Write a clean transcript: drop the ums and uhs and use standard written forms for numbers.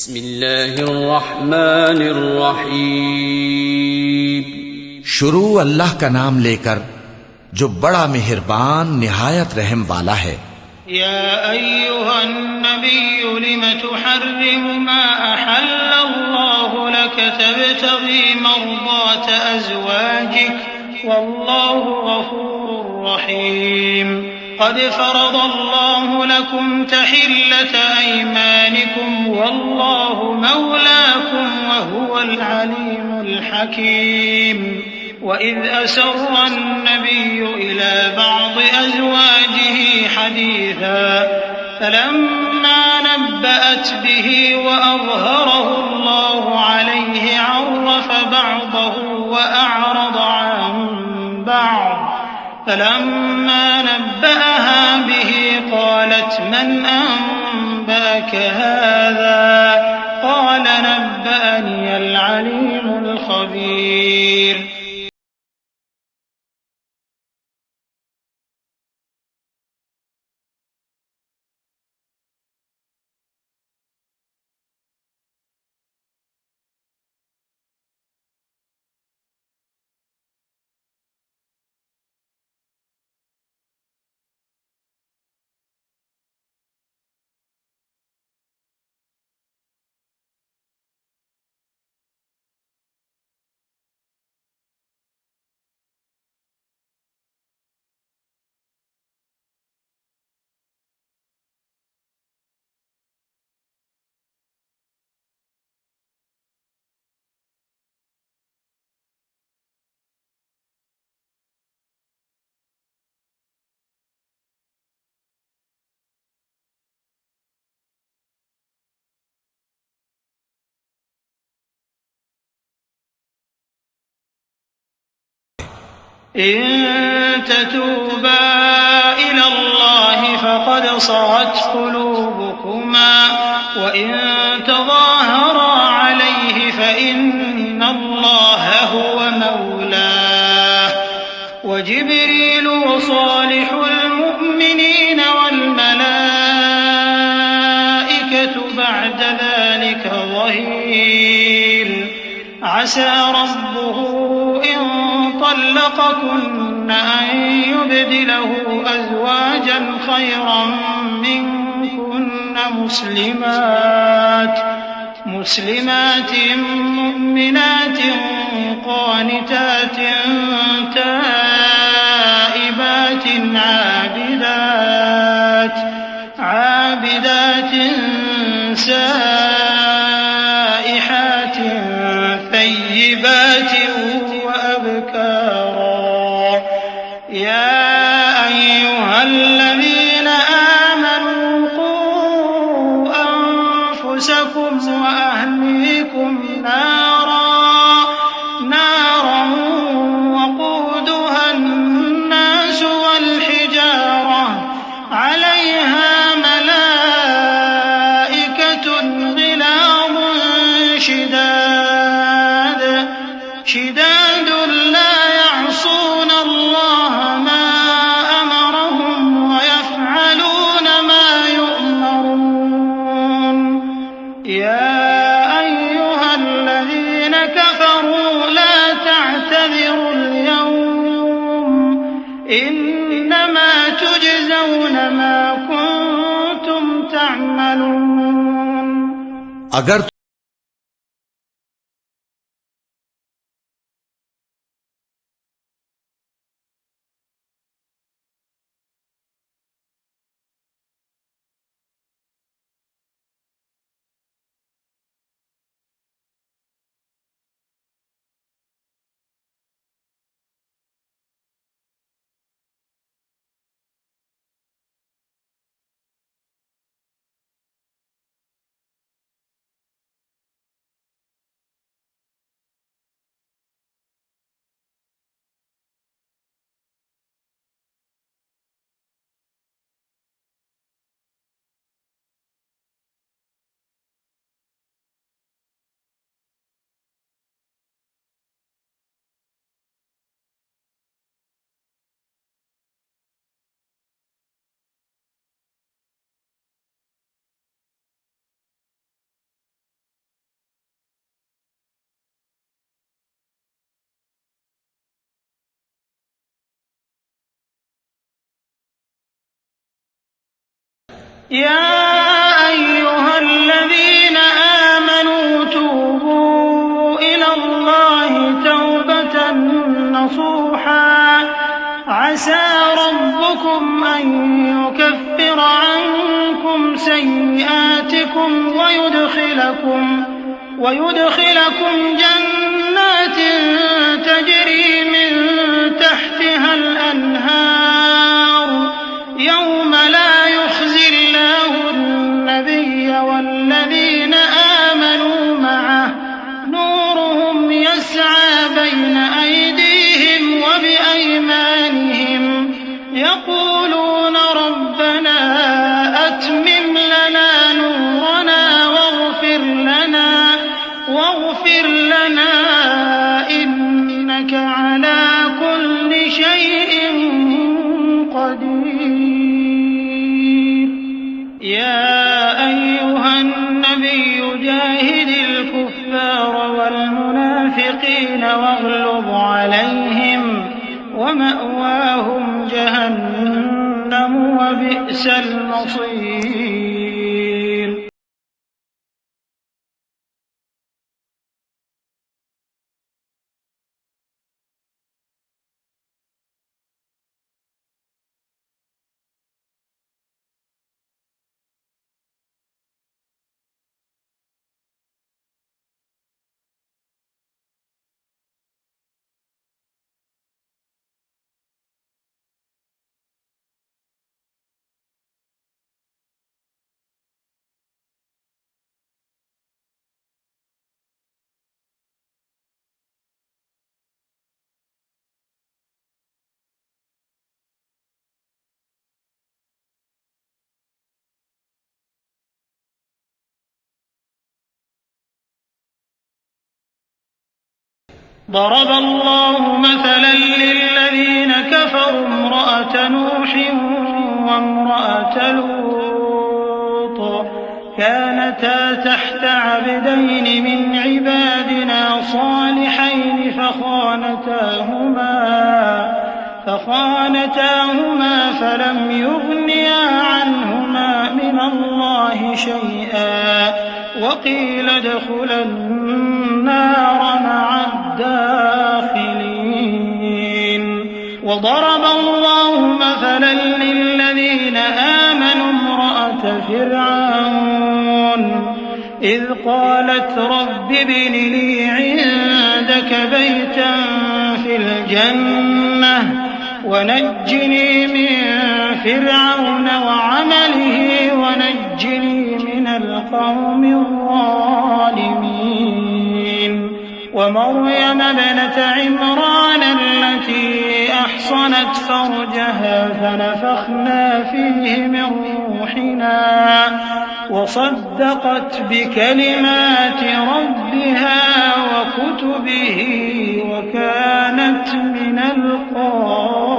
بسم الله الرحمن الرحیم शुरू अल्लाह का नाम लेकर जो बड़ा मेहरबान निहायत रहम वाला है। या अय्युहन नबी लिम तुहर्रिम मा अहल्लल्लाहु लक तबतगी मर्दात अज़वाजिक वल्लाहु गफूरुर रहीम قد فرض الله لكم تحلة أيمانكم والله مولاكم وهو العليم الحكيم وإذ أسر النبي إلى بعض أزواجه حديثا فلما نبأت به وأظهره الله عليه عرف بعضه وأعرض عن بعض فلما نبأها به قالت من أنبأك هذا قال نبأني العليم الخبير إن تتوبا إلى الله فقد صغت قلوبكما وإن تظاهرا عليه فإن الله هو مولاه وجبريل وصالح المؤمنين والملائكة بعد ذلك ظهير عسى ربه إن طلقكن أن يبدله أزواجا خيرا منكن مسلمات مؤمنات قانتات تائبات عابدات سائحات ثيبات وأبكارا يا أيها الذين آمنوا قوا أنفسكم وأهليكم نارا وقودها الناس والحجارة عليها ملائكة غلاظ شداد لا يعصون الله ما أمرهم ويفعلون ما يؤمرون يا أيها الذين كفروا لا تعتذروا اليوم إنما تجزون ما كنتم تعملون अगर يا أيها الذين آمنوا توبوا إلى الله توبة نصوحا عسى ربكم أن يكفر عنكم سيئاتكم ويدخلكم جنات تجري من تحتها الأنهار يوم لا يخزي الله النبي والذين آمنوا معه نورهم يسعى بين أيديهم وبأيمانهم يقولون ربنا أتمم لنا نورنا واغفر لنا إنك على كل شيء قدير. يا أيها النبي جاهد الكفار والمنافقين واغلظ عليهم ومأواهم جهنم وبئس المصير. ضرب الله مثلا للذين كفروا امرأة نوح وامرأة لوط كانتا تحت عبدين من عبادنا صالحين فخانتاهما فلم يغنيا عنهما من الله شيئا وقيل ادخلا النار مع الداخلين. وضرب الله مثلا للذين آمنوا امرأة فرعون إذ قالت رب ابن لي عندك بيتا في الجنة ونجني من فرعون وعمله ونجني من القوم الظالمين. ومريم ابنة عمران التي أحصنت فرجها فنفخنا فيه من روحنا وصدقت بكلمات ربها وكتبه وكانت من القانتين.